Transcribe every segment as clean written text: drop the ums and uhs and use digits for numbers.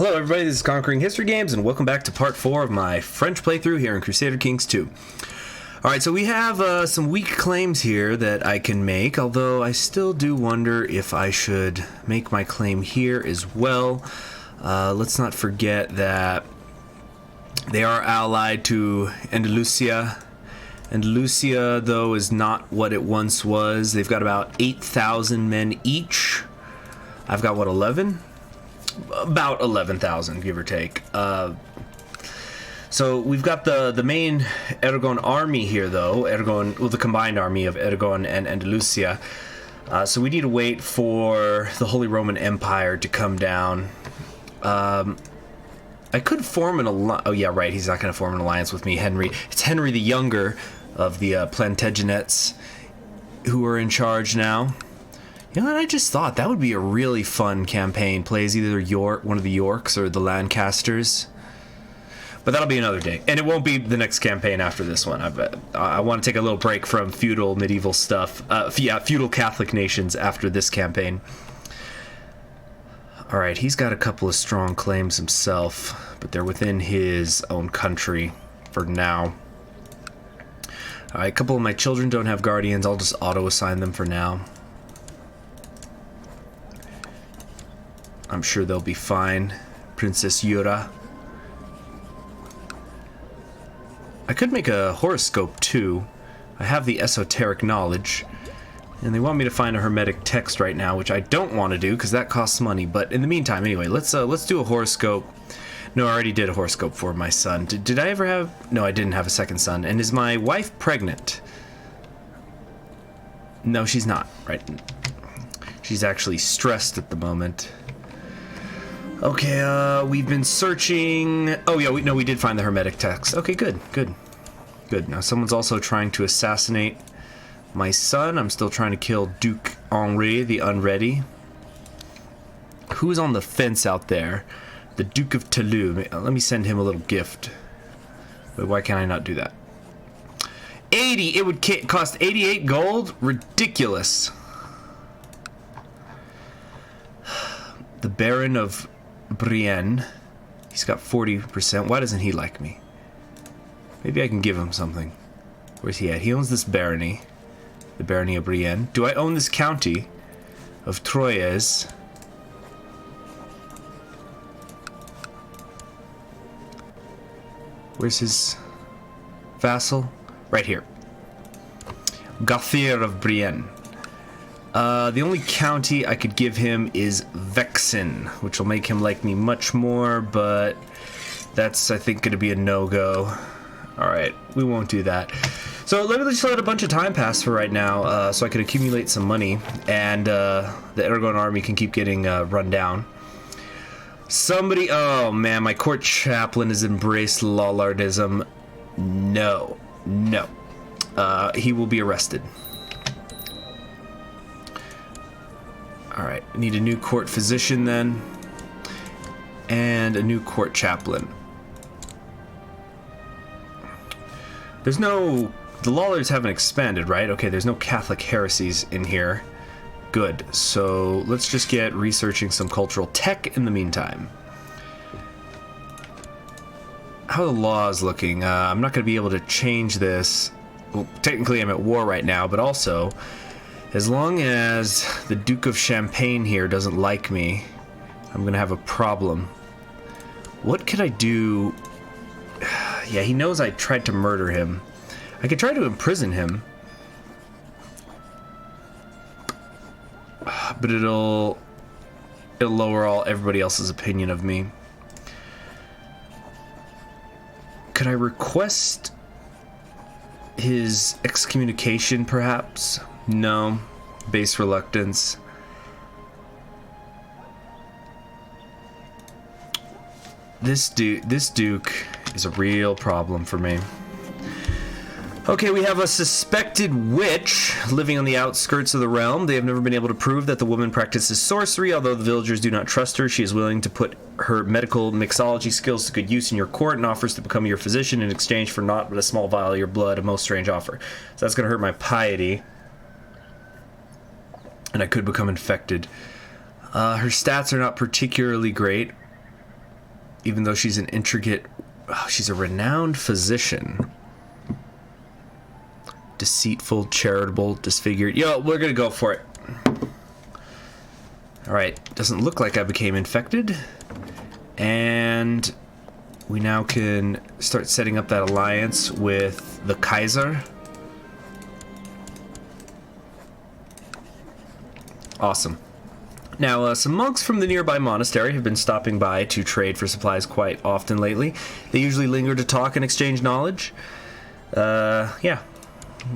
Hello everybody, this is Conquering History Games, and welcome back to part 4 of my French playthrough here in Crusader Kings 2. Alright, so we have some weak claims here that I can make, although I still do wonder if I should make my claim here as well. Let's not forget that they are allied to Andalusia. Andalusia, though, is not what it once was. They've got about 8,000 men each. I've got, what, 11? About 11,000, give or take. So we've got the main Aragon army here, though. The combined army of Aragon and Andalusia. So we need to wait for the Holy Roman Empire to come down. I could form an alliance. Oh, yeah, right. He's not going to form an alliance with me, Henry. It's Henry the Younger of the Plantagenets who are in charge now. You know what, I just thought that would be a really fun campaign. Play as either one of the Yorks or the Lancasters. But that'll be another day. And it won't be the next campaign after this one. I want to take a little break from feudal, medieval stuff. Feudal Catholic nations after this campaign. Alright, he's got a couple of strong claims himself, but they're within his own country for now. Alright, a couple of my children don't have guardians. I'll just auto-assign them for now. I'm sure they'll be fine. Princess Yura. I could make a horoscope too. I have the esoteric knowledge. And they want me to find a hermetic text right now, which I don't want to do because that costs money. But in the meantime, anyway, let's do a horoscope. No, I already did a horoscope for my son. Did I ever have... No, I didn't have a second son. And is my wife pregnant? No, she's not. Right. She's actually stressed at the moment. Okay, we've been searching... Oh, yeah, we did find the hermetic text. Okay, good. Now, someone's also trying to assassinate my son. I'm still trying to kill Duke Henri, the Unready. Who's on the fence out there? The Duke of Toulouse. Let me send him a little gift. Wait, why can't I not do that? 80! It would cost 88 gold? Ridiculous. The Baron of Brienne. He's got 40%. Why doesn't he like me? Maybe I can give him something. Where's he at? He owns this barony. The barony of Brienne. Do I own this county of Troyes? Where's his vassal? Right here. Gauthier of Brienne. The only county I could give him is Vexin, which will make him like me much more, but that's, I think, going to be a no-go. Alright, we won't do that. So let me just let a bunch of time pass for right now, so I can accumulate some money, and the Aragon army can keep getting run down. Somebody... Oh, man, my court chaplain has embraced Lollardism. No. He will be arrested. Alright, I need a new court physician then. And a new court chaplain. There's no... The Lollards haven't expanded, right? Okay, there's no Catholic heresies in here. Good. So let's just get researching some cultural tech in the meantime. How are the laws looking? I'm not going to be able to change this. Well, technically I'm at war right now, but also... As long as the Duke of Champagne here doesn't like me, I'm gonna have a problem. What could I do? Yeah, he knows I tried to murder him. I could try to imprison him. But it'll lower everybody else's opinion of me. Could I request his excommunication, perhaps? No. Base reluctance. This Duke is a real problem for me. Okay, we have a suspected witch living on the outskirts of the realm. They have never been able to prove that the woman practices sorcery, although the villagers do not trust her. She is willing to put her medical mixology skills to good use in your court and offers to become your physician in exchange for naught but a small vial of your blood, a most strange offer. So that's going to hurt my piety. And I could become infected. Her stats are not particularly great. even though she's an intricate... Oh, she's a renowned physician. Deceitful, charitable, disfigured. Yo, we're gonna go for it. Alright, doesn't look like I became infected. And we now can start setting up that alliance with the Kaiser. Awesome. Now, some monks from the nearby monastery have been stopping by to trade for supplies quite often lately. They usually linger to talk and exchange knowledge. Yeah.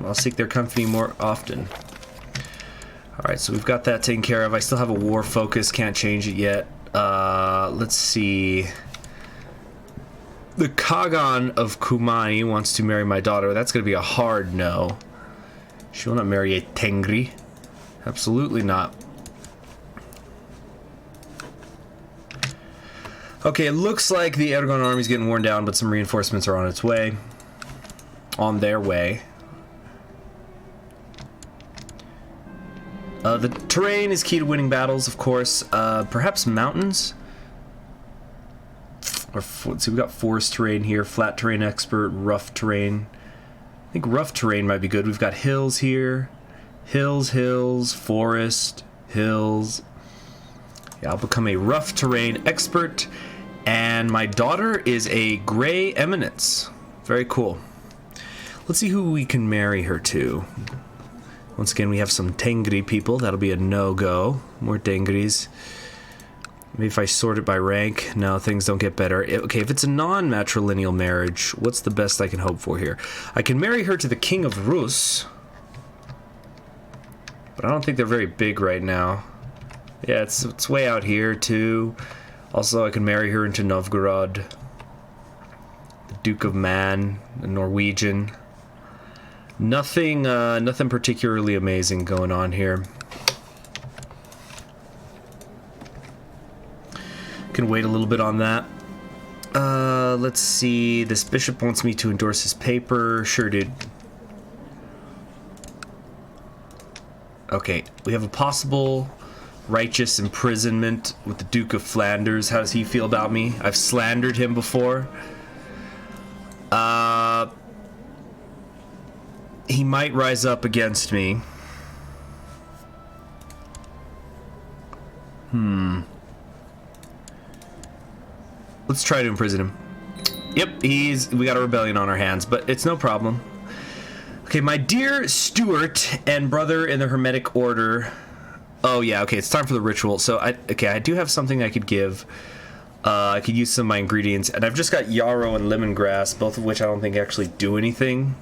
I'll seek their company more often. Alright, so we've got that taken care of. I still have a war focus, can't change it yet. Let's see. The Kagan of Kumani wants to marry my daughter. That's going to be a hard no. She will not marry a Tengri. Absolutely not. Okay, it looks like the Eragon army's getting worn down, but some reinforcements are on its way. On their way. The terrain is key to winning battles, of course. Perhaps mountains? Or, let's see, we got forest terrain here, flat terrain expert, rough terrain. I think rough terrain might be good. We've got hills here. Hills, hills, forest, hills. Yeah, I'll become a rough terrain expert. And my daughter is a gray eminence. Very cool. Let's see who we can marry her to. Once again, we have some Tengri people. That'll be a no-go. More Tengris. Maybe if I sort it by rank. No, things don't get better. Okay, if it's a non-matrilineal marriage, what's the best I can hope for here? I can marry her to the King of Rus. But I don't think they're very big right now. Yeah, it's way out here, too. Also, I can marry her into Novgorod. The Duke of Man, the Norwegian. Nothing particularly amazing going on here. Can wait a little bit on that. Let's see. This bishop wants me to endorse his paper. Sure, dude. Okay, we have a possible righteous imprisonment with the Duke of Flanders. How does he feel about me? I've slandered him before. He might rise up against me. Let's try to imprison him. Yep, we got a rebellion on our hands, but it's no problem. Okay, my dear Stuart and brother in the Hermetic Order. Oh yeah, okay, it's time for the ritual. So I do have something I could give. I could use some of my ingredients, and I've just got yarrow and lemongrass, both of which I don't think actually do anything.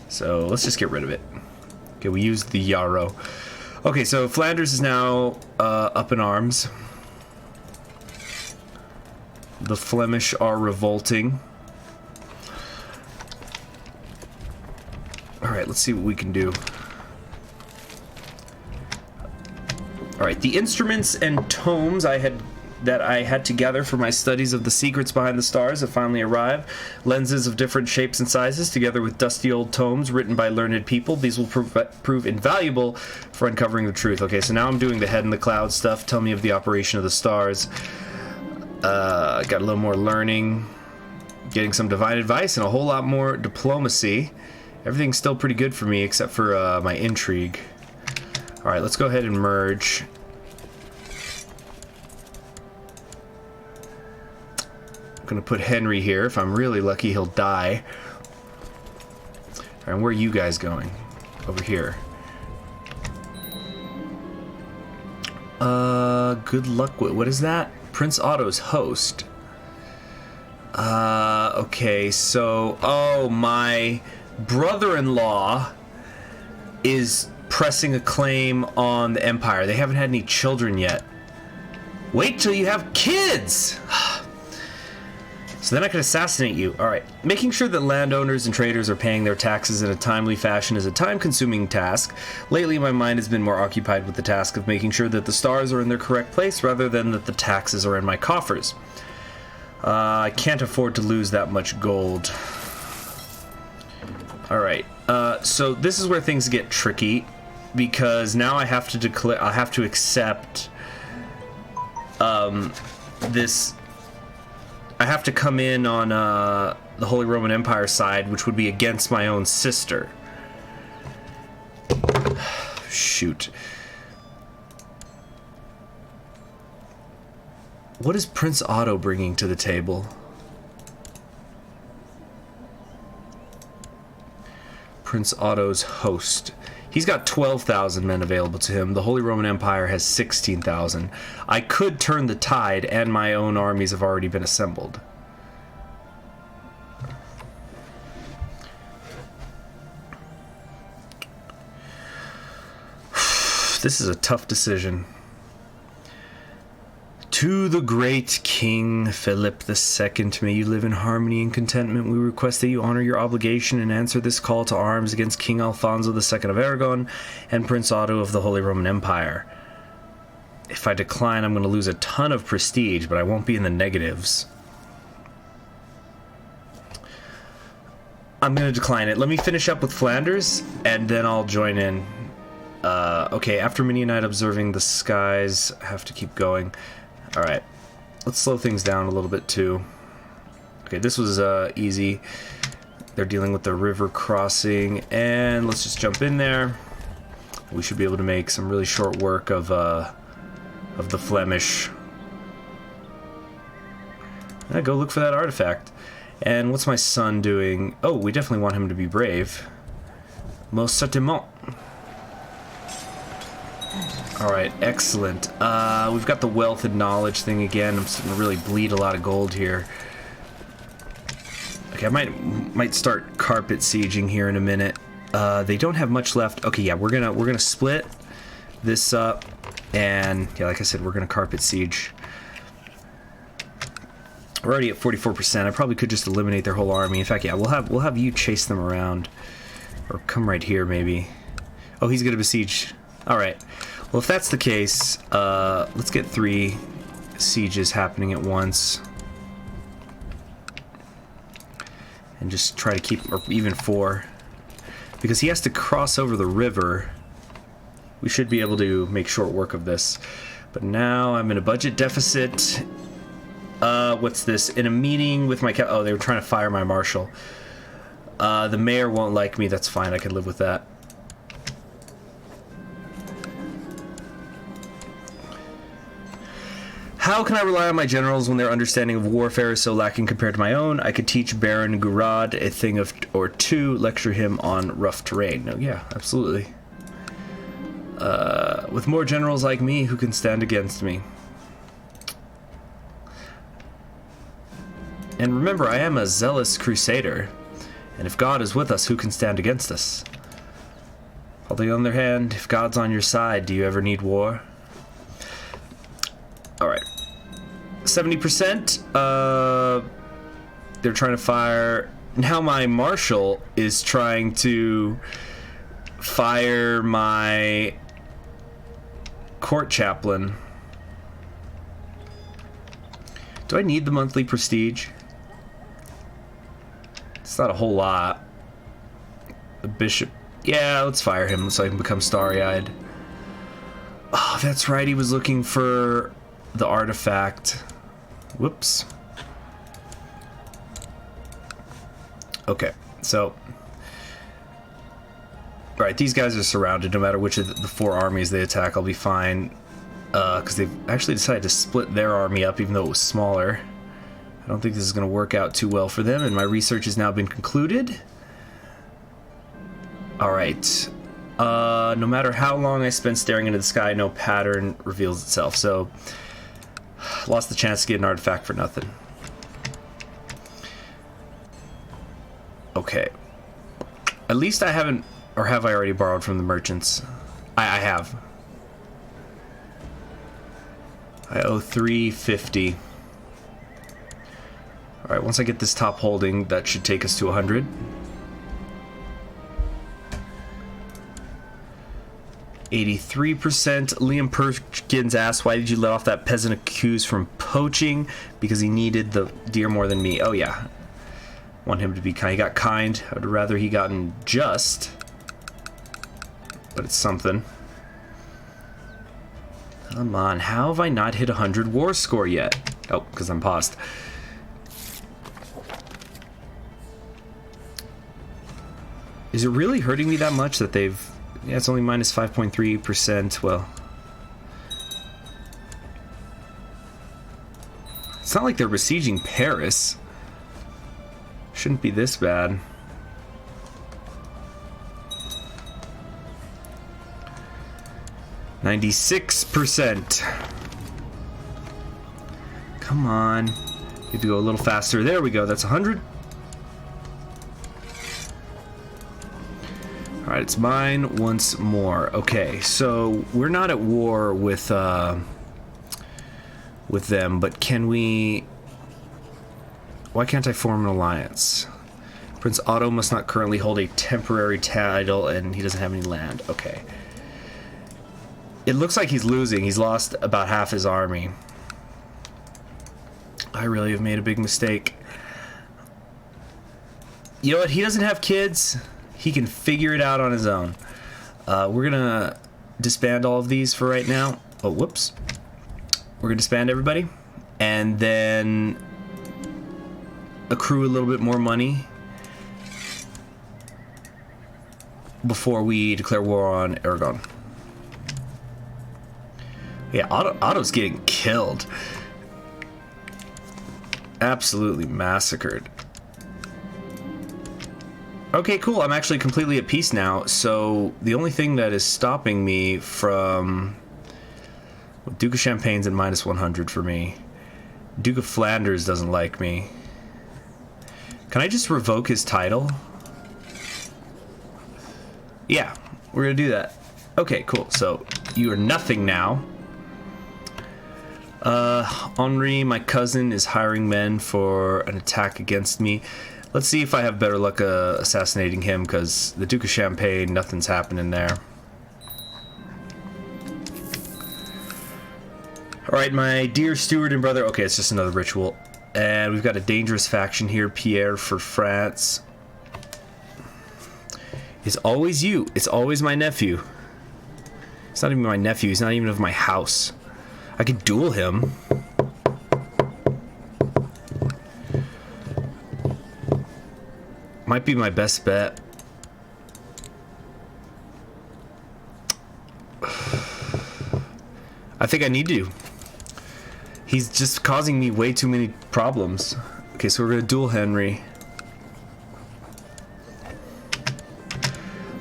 So let's just get rid of it. Okay, we used the yarrow. Okay, so Flanders is now up in arms. The Flemish are revolting. Alright, let's see what we can do. Alright, the instruments and tomes that I had to gather for my studies of the secrets behind the stars have finally arrived. Lenses of different shapes and sizes, together with dusty old tomes written by learned people. These will prove invaluable for uncovering the truth. Okay, so now I'm doing the head in the cloud stuff. Tell me of the operation of the stars. Got a little more learning, getting some divine advice, and a whole lot more diplomacy. Everything's still pretty good for me, except for my intrigue. Alright, let's go ahead and merge. I'm gonna put Henry here. If I'm really lucky, he'll die. Alright, and where are you guys going? Over here. Good luck with... What is that? Prince Otto's host. Okay, so... Oh, my brother-in-law is pressing a claim on the Empire. They haven't had any children yet. Wait till you have kids! So then I can assassinate you. Alright. Making sure that landowners and traders are paying their taxes in a timely fashion is a time-consuming task. Lately, my mind has been more occupied with the task of making sure that the stars are in their correct place rather than that the taxes are in my coffers. I can't afford to lose that much gold. Alright. So this is where things get tricky, because now I have to declare... I have to accept... this... I have to come in on the Holy Roman Empire side, which would be against my own sister. Shoot. What is Prince Otto bringing to the table? Prince Otto's host. He's got 12,000 men available to him. The Holy Roman Empire has 16,000. I could turn the tide, and my own armies have already been assembled. This is a tough decision. To the great King Philip II, may you live in harmony and contentment. We request that you honor your obligation and answer this call to arms against King Alfonso II of Aragon and Prince Otto of the Holy Roman Empire. If I decline, I'm going to lose a ton of prestige, but I won't be in the negatives. I'm going to decline it. Let me finish up with Flanders, and then I'll join in. Okay, after many a night observing the skies, I have to keep going. Alright, let's slow things down a little bit too. Okay, this was easy. They're dealing with the river crossing, and let's just jump in there. We should be able to make some really short work of the Flemish. Go look for that artifact. And what's my son doing? Oh, we definitely want him to be brave. Most certainement. Alright, excellent. We've got the wealth and knowledge thing again. I'm starting to really bleed a lot of gold here. Okay, I might start carpet sieging here in a minute. They don't have much left. Okay, yeah, we're gonna split this up, and yeah, like I said, we're gonna carpet siege. We're already at 44%. I probably could just eliminate their whole army. In fact, yeah, we'll have you chase them around, or come right here maybe. Oh, he's gonna besiege. All right. Well, if that's the case, let's get 3 sieges happening at once. And just try to keep, or even 4. Because he has to cross over the river. We should be able to make short work of this. But now I'm in a budget deficit. What's this? In a meeting with my... Oh, they were trying to fire my marshal. The mayor won't like me. That's fine. I can live with that. How can I rely on my generals when their understanding of warfare is so lacking compared to my own? I could teach Baron Gurad a thing or two, lecture him on rough terrain. No, yeah, absolutely. With more generals like me, who can stand against me? And remember, I am a zealous crusader. And if God is with us, who can stand against us? Although on the other hand, if God's on your side, do you ever need war? Alright. 70%. They're trying to fire. Now my marshal is trying to fire my court chaplain. Do I need the monthly prestige? It's not a whole lot. The bishop. Yeah, let's fire him so I can become starry-eyed. Oh, that's right. He was looking for the artifact. Whoops. Okay, so... Alright, these guys are surrounded. No matter which of the 4 armies they attack, I'll be fine. Because they've actually decided to split their army up, even though it was smaller. I don't think this is going to work out too well for them, and my research has now been concluded. Alright. No matter how long I spend staring into the sky, no pattern reveals itself. So, lost the chance to get an artifact for nothing. Okay. At least I haven't... Or have I already borrowed from the merchants? I have. I owe 350. Alright, once I get this top holding, that should take us to 100. 83%. Liam Perkins asks, why did you let off that peasant accused from poaching? Because he needed the deer more than me. Oh yeah. Want him to be kind. He got kind. I would rather he gotten just. But it's something. Come on, how have I not hit 100 war score yet? Oh, because I'm paused. Is it really hurting me that much that they've... Yeah, it's only minus 5.3%. Well... It's not like they're besieging Paris. Shouldn't be this bad. %. Come on. Need to go a little faster. There we go. That's 100. Alright, it's mine once more. Okay, so we're not at war with them, but can we... Why can't I form an alliance? Prince Otto must not currently hold a temporary title, and he doesn't have any land. Okay. It looks like he's losing. He's lost about half his army. I really have made a big mistake. You know what? He doesn't have kids. He can figure it out on his own. We're gonna disband all of these for right now. Oh, whoops. We're gonna disband everybody, and then accrue a little bit more money before we declare war on Aragon. Yeah, Otto's getting killed. Absolutely massacred. Okay, cool. I'm actually completely at peace now. So the only thing that is stopping me from... Well, Duke of Champagne's at minus 100 for me. Duke of Flanders doesn't like me. Can I just revoke his title? Yeah, we're gonna do that. Okay, cool. So you are nothing now. Henri, my cousin, is hiring men for an attack against me. Let's see if I have better luck assassinating him, because the Duke of Champagne, nothing's happening there. Alright, my dear steward and brother. Okay, it's just another ritual. And we've got a dangerous faction here, Pierre for France. It's always you. It's always my nephew. It's not even my nephew. He's not even of my house. I could duel him. Might be my best bet. I think I need to. He's just causing me way too many problems. Okay, so we're gonna duel Henry.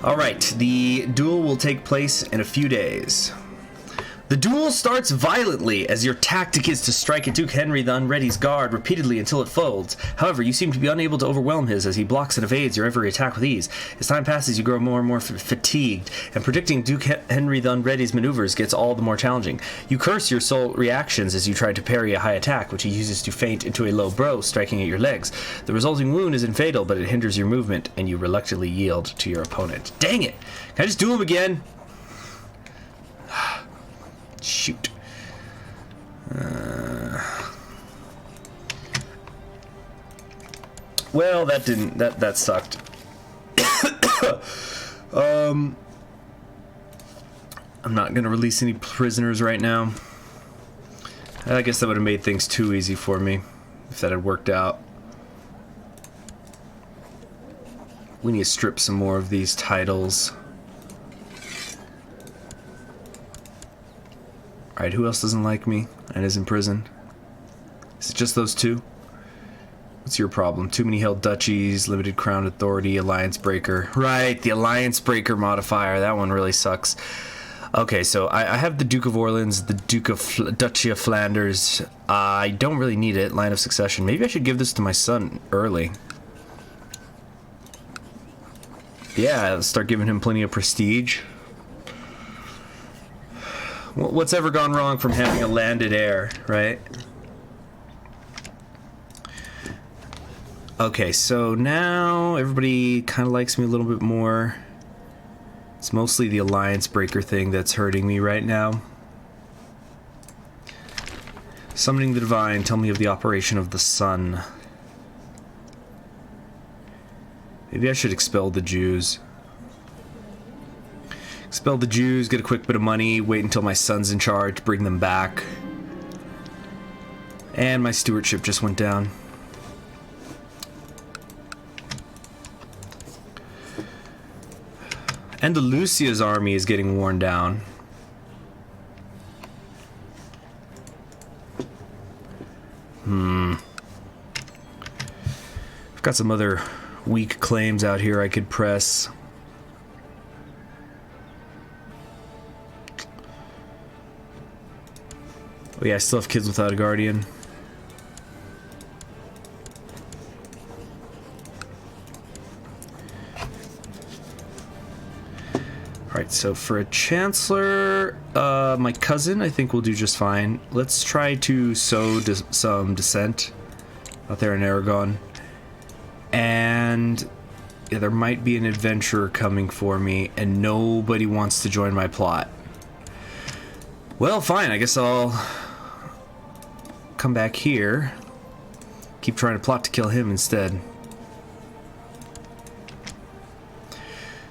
Alright, the duel will take place in a few days. The duel starts violently as your tactic is to strike at Duke Henry the Unready's guard repeatedly until it folds. However, you seem to be unable to overwhelm his as he blocks and evades your every attack with ease. As time passes, you grow more and more fatigued, and predicting Duke Henry the Unready's maneuvers gets all the more challenging. You curse your soul reactions as you try to parry a high attack, which he uses to feint into a low blow, striking at your legs. The resulting wound isn't fatal, but it hinders your movement, and you reluctantly yield to your opponent. Dang it! Can I just duel him again? Shoot. Well, that didn't. That sucked. I'm not gonna release any prisoners right now. I guess that would have made things too easy for me if that had worked out. We need to strip some more of these titles. Alright, who else doesn't like me and is in prison? Is it just those two? What's your problem? Too many held duchies, limited crown authority, alliance breaker. Right, the alliance breaker modifier. That one really sucks. Okay, so I have the Duke of Orleans, the Duke of Duchy of Flanders. I don't really need it. Line of succession. Maybe I should give this to my son early. Yeah, I'll start giving him plenty of prestige. What's ever gone wrong from having a landed heir, right? Okay, so now everybody kind of likes me a little bit more. It's mostly the alliance breaker thing that's hurting me right now. Summoning the divine, tell me of the operation of the sun. Maybe I should expel the Jews. Expel the Jews, get a quick bit of money, wait until my son's in charge, bring them back. And my stewardship just went down. Andalusia's army is getting worn down. I've got some other weak claims out here I could press. Oh yeah, I still have kids without a guardian. Alright, so for a chancellor, my cousin I think will do just fine. Let's try to sow some dissent out there in Aragon. And yeah, there might be an adventurer coming for me, and nobody wants to join my plot. Well, fine, I guess I'll come back here. Keep trying to plot to kill him instead.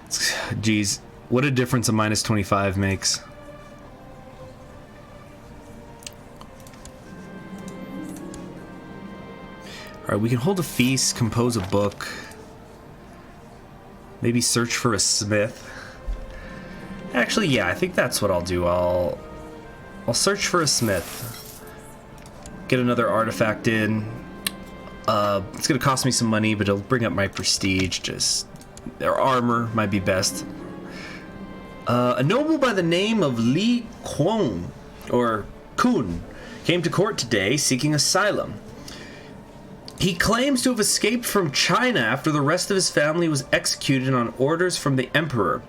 Jeez, what a difference a minus 25 makes. Alright, we can hold a feast, compose a book. Maybe search for a smith. Actually, yeah, I think that's what I'll do. I'll search for a smith. Get another artifact in. It's gonna cost me some money, but it'll bring up my prestige. Just their armor might be best. A noble by the name of Li Kuang, or Kun, came to court today seeking asylum. He claims to have escaped from China after the rest of his family was executed on orders from the emperor.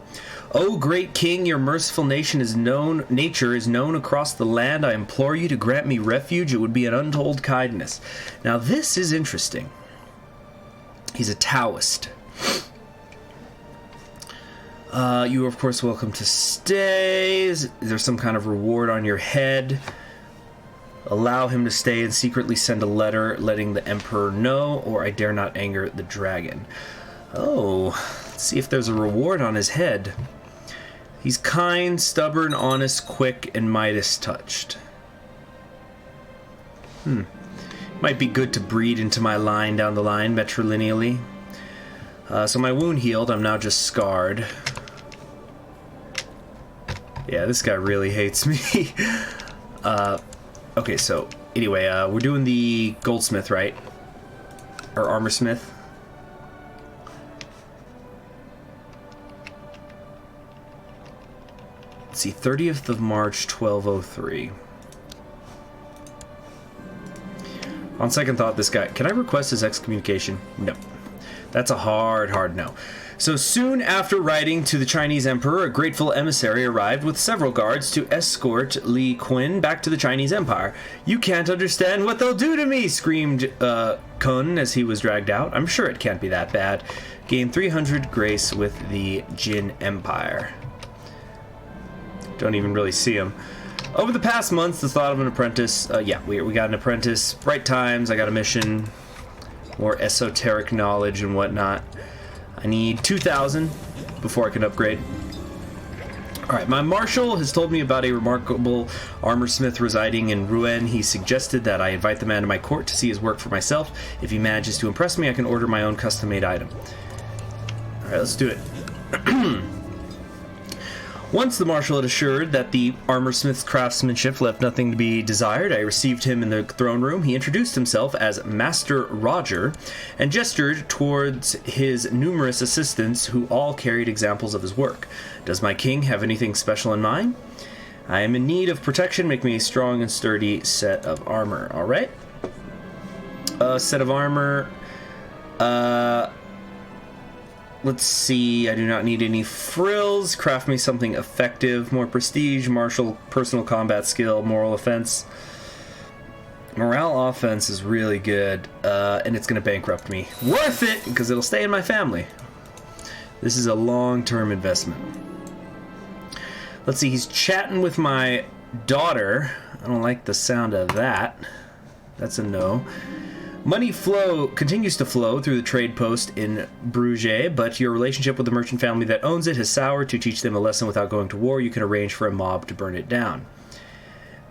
O great king, your merciful nature is known across the land. I implore you to grant me refuge. It would be an untold kindness. Now this is interesting. He's a Taoist. You are of course welcome to stay. Is there some kind of reward on your head? Allow him to stay and secretly send a letter letting the emperor know, or I dare not anger the dragon. Oh, let's see if there's a reward on his head. He's kind, stubborn, honest, quick, and Midas touched. Might be good to breed into my line down the line, matrilineally. So my wound healed, I'm now just scarred. Yeah, this guy really hates me. Okay, so anyway, we're doing the goldsmith, right? Or armorsmith. Let's see, 30th of March, 1203. On second thought, this guy... Can I request his excommunication? No. That's a hard no. So soon after writing to the Chinese emperor, a grateful emissary arrived with several guards to escort Li Qin back to the Chinese Empire. You can't understand what they'll do to me, screamed Kun as he was dragged out. I'm sure it can't be that bad. Gain 300 grace with the Jin Empire. Don't even really see him. Over the past months, the thought of an apprentice... yeah, we got an apprentice. Right times, I got a mission. More esoteric knowledge and whatnot. I need 2,000 before I can upgrade. Alright, my marshal has told me about a remarkable armorsmith residing in Rouen. He suggested that I invite the man to my court to see his work for myself. If he manages to impress me, I can order my own custom-made item. Alright, let's do it. Once the marshal had assured that the armorsmith's craftsmanship left nothing to be desired, I received him in the throne room. He introduced himself as Master Roger and gestured towards his numerous assistants who all carried examples of his work. Does my king have anything special in mind? I am in need of protection. Make me a strong and sturdy set of armor. All right. Set of armor. Let's see, I do not need any frills. Craft me something effective. More prestige, martial, personal combat skill, moral offense. Morale offense is really good, and it's going to bankrupt me. Worth it, because it'll stay in my family. This is a long-term investment. Let's see, he's chatting with my daughter. I don't like the sound of that. That's a no. Money continues to flow through the trade post in Bruges, but your relationship with the merchant family that owns it has soured. To teach them a lesson without going to war, you can arrange for a mob to burn it down.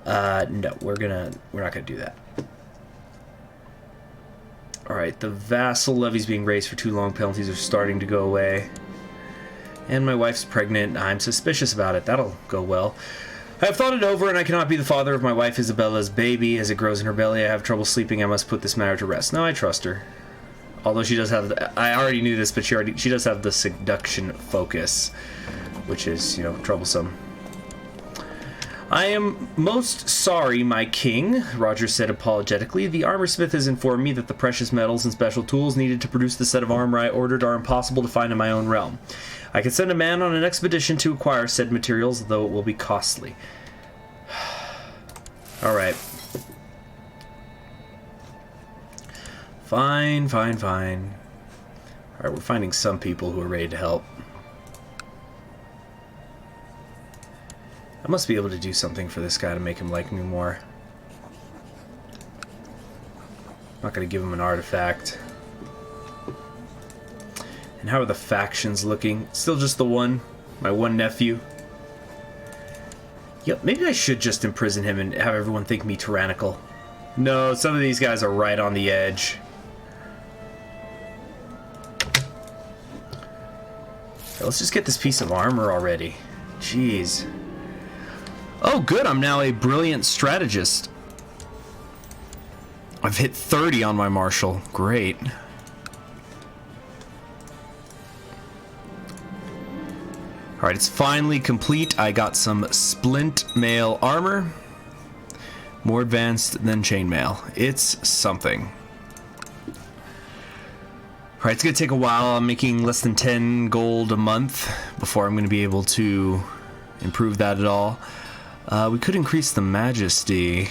No, we're not gonna do that. Alright, the vassal levy's being raised for too long. Penalties are starting to go away. And my wife's pregnant. I'm suspicious about it. That'll go well. I have thought it over, and I cannot be the father of my wife Isabella's baby. As it grows in her belly, I have trouble sleeping. I must put this matter to rest. No, I trust her. Although she does have the, I already knew this, but she does have the seduction focus, which is, you know, troublesome. I am most sorry, my king, Roger said apologetically. The armorsmith has informed me that the precious metals and special tools needed to produce the set of armor I ordered are impossible to find in my own realm. I can send a man on an expedition to acquire said materials, though it will be costly. Alright. Fine, fine, fine. Alright, we're finding some people who are ready to help. I must be able to do something for this guy to make him like me more. I'm not going to give him an artifact. And how are the factions looking? Still just the one? My one nephew? Yep, maybe I should just imprison him and have everyone think me tyrannical. No, some of these guys are right on the edge. Okay, let's just get this piece of armor already. Jeez. Oh, good, I'm now a brilliant strategist. I've hit 30 on my martial. Great. Alright, it's finally complete. I got some splint mail armor. More advanced than chainmail. It's something. Alright, it's going to take a while. I'm making less than 10 gold a month before I'm going to be able to improve that at all. We could increase the majesty.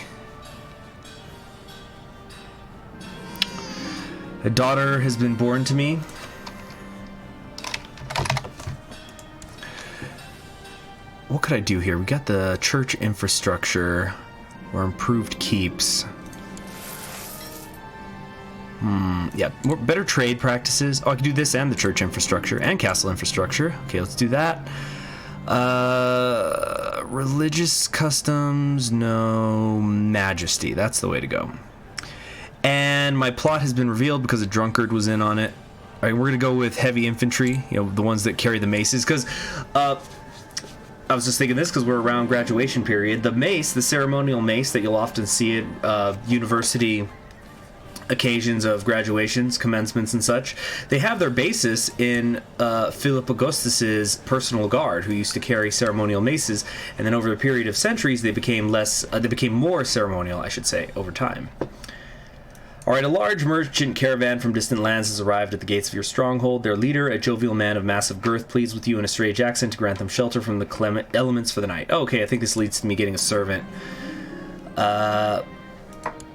A daughter has been born to me. What could I do here? We got the church infrastructure or improved keeps. Yeah, better trade practices. Oh, I could do this and the church infrastructure and castle infrastructure. Okay, let's do that. Religious customs, no. Majesty, that's the way to go. And my plot has been revealed because a drunkard was in on it. All right, we're gonna go with heavy infantry, you know, the ones that carry the maces, because I was just thinking this because we're around graduation period. The mace, the ceremonial mace that you'll often see at university occasions of graduations, commencements, and such, they have their basis in Philip Augustus's personal guard, who used to carry ceremonial maces, and then over the period of centuries, they became less. They became more ceremonial, I should say, over time. All right, a large merchant caravan from distant lands has arrived at the gates of your stronghold. Their leader, a jovial man of massive girth, pleads with you in a strange accent to grant them shelter from the clement elements for the night. Oh, okay, I think this leads to me getting a servant.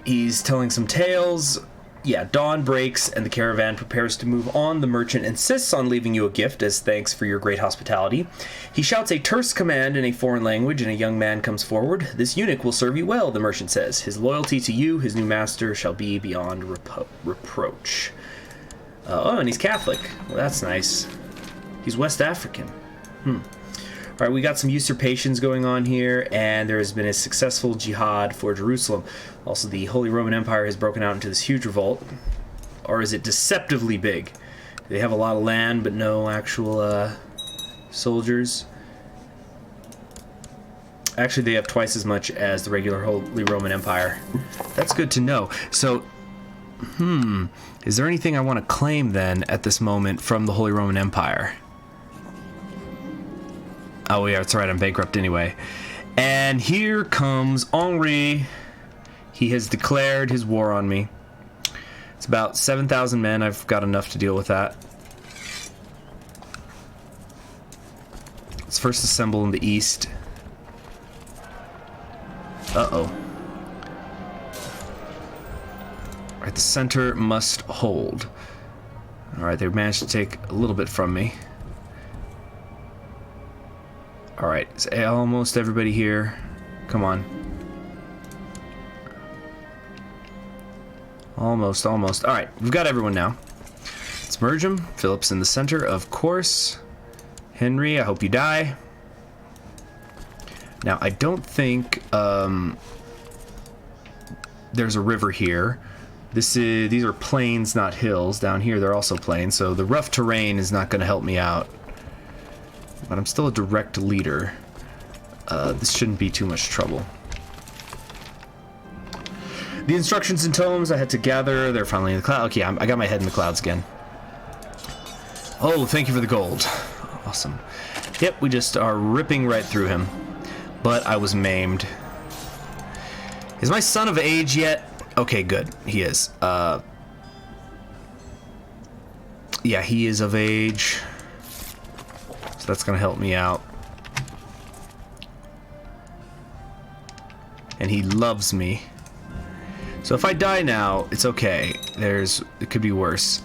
He's telling some tales. Yeah, dawn breaks and the caravan prepares to move on. The merchant insists on leaving you a gift as thanks for your great hospitality. He shouts a terse command in a foreign language and a young man comes forward. This eunuch will serve you well, the merchant says. His loyalty to you, his new master, shall be beyond reproach. Oh, and he's Catholic. Well, that's nice. He's West African. All right, we got some usurpations going on here, and there has been a successful jihad for Jerusalem. Also, the Holy Roman Empire has broken out into this huge revolt. Or is it deceptively big? They have a lot of land, but no actual soldiers. Actually, they have twice as much as the regular Holy Roman Empire. That's good to know. So, is there anything I want to claim, then, at this moment from the Holy Roman Empire? Oh, yeah, that's right. I'm bankrupt anyway. And here comes Henri. He has declared his war on me. It's about 7,000 men. I've got enough to deal with that. Let's first assemble in the east. Uh-oh. All right, the center must hold. All right, they managed to take a little bit from me. All right, is almost everybody here? Come on. Almost. All right, we've got everyone now. Let's merge them. Philip's in the center, of course. Henry, I hope you die. Now, I don't think there's a river here. These are plains, not hills. Down here, they're also plains, so the rough terrain is not going to help me out. but I'm still a direct leader. This shouldn't be too much trouble. The instructions and tomes I had to gather, they're finally in the cloud. Okay, I got my head in the clouds again. Oh, thank you for the gold. Awesome. Yep, we just are ripping right through him. But I was maimed. Is my son of age yet? Okay, good. He is. Yeah, he is of age. So that's gonna help me out. And he loves me. So if I die now, it's okay. It could be worse.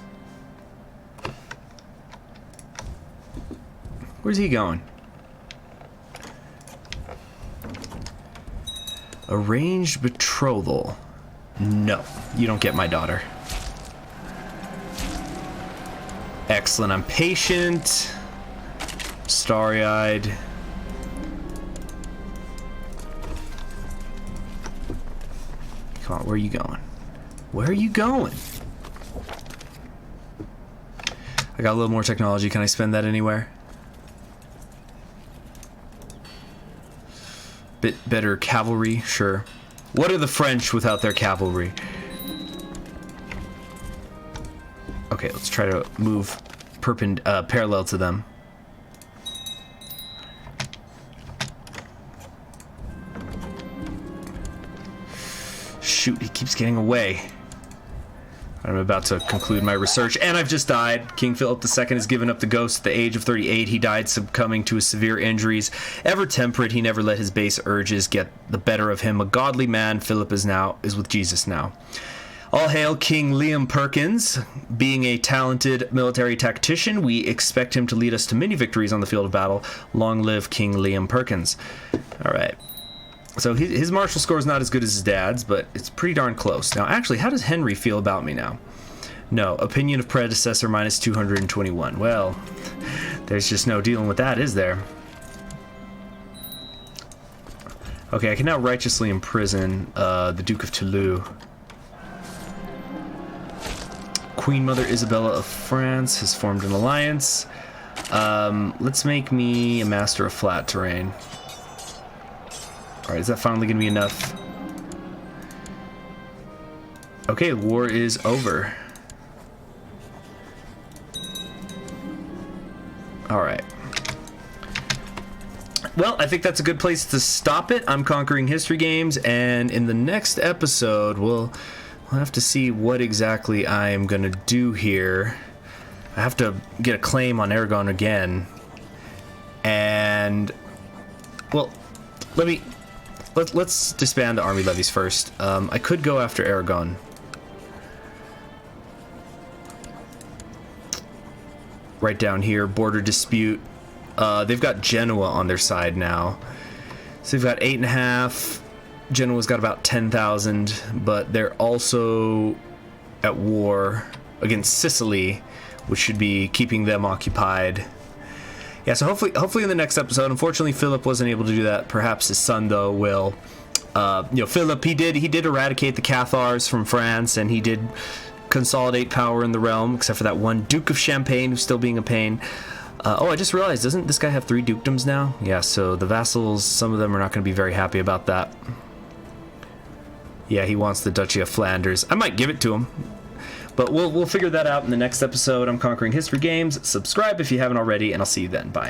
Where's he going? Arranged betrothal. No, you don't get my daughter. Excellent, I'm patient. Starry-eyed. Come on, where are you going? Where are you going? I got a little more technology. Can I spend that anywhere? Bit better cavalry, sure. What are the French without their cavalry? Okay, let's try to move parallel to them. Shoot, he keeps getting away. I'm about to conclude my research, and I've just died. King Philip II has given up the ghost at the age of 38. He died succumbing to his severe injuries. Ever temperate, he never let his base urges get the better of him. A godly man, Philip is with Jesus now. All hail King Liam Perkins. Being a talented military tactician, we expect him to lead us to many victories on the field of battle. Long live King Liam Perkins. All right. So his martial score is not as good as his dad's, but it's pretty darn close. Now, actually, how does Henry feel about me now? No, opinion of predecessor minus 221. Well, there's just no dealing with that, is there? Okay, I can now righteously imprison the Duke of Toulouse. Queen Mother Isabella of France has formed an alliance. Let's make me a master of flat terrain. Alright, is that finally going to be enough? Okay, war is over. Alright. Well, I think that's a good place to stop it. I'm Conquering History Games, and in the next episode, we'll have to see what exactly I am going to do here. I have to get a claim on Aragon again. And, well, let's disband the army levies first. I could go after Aragon. Right down here, border dispute. They've got Genoa on their side now. So they've got 8.5. Genoa's got about 10,000, but they're also at war against Sicily, which should be keeping them occupied. Yeah, so hopefully in the next episode. Unfortunately, Philip wasn't able to do that. Perhaps his son, though, will. Philip, he did eradicate the Cathars from France, and he did consolidate power in the realm, except for that one Duke of Champagne who's still being a pain. I just realized, doesn't this guy have 3 dukedoms now? Yeah, so the vassals, some of them are not going to be very happy about that. Yeah, he wants the Duchy of Flanders. I might give it to him. But we'll figure that out in the next episode. I'm Conquering History Games. Subscribe if you haven't already, and I'll see you then. Bye.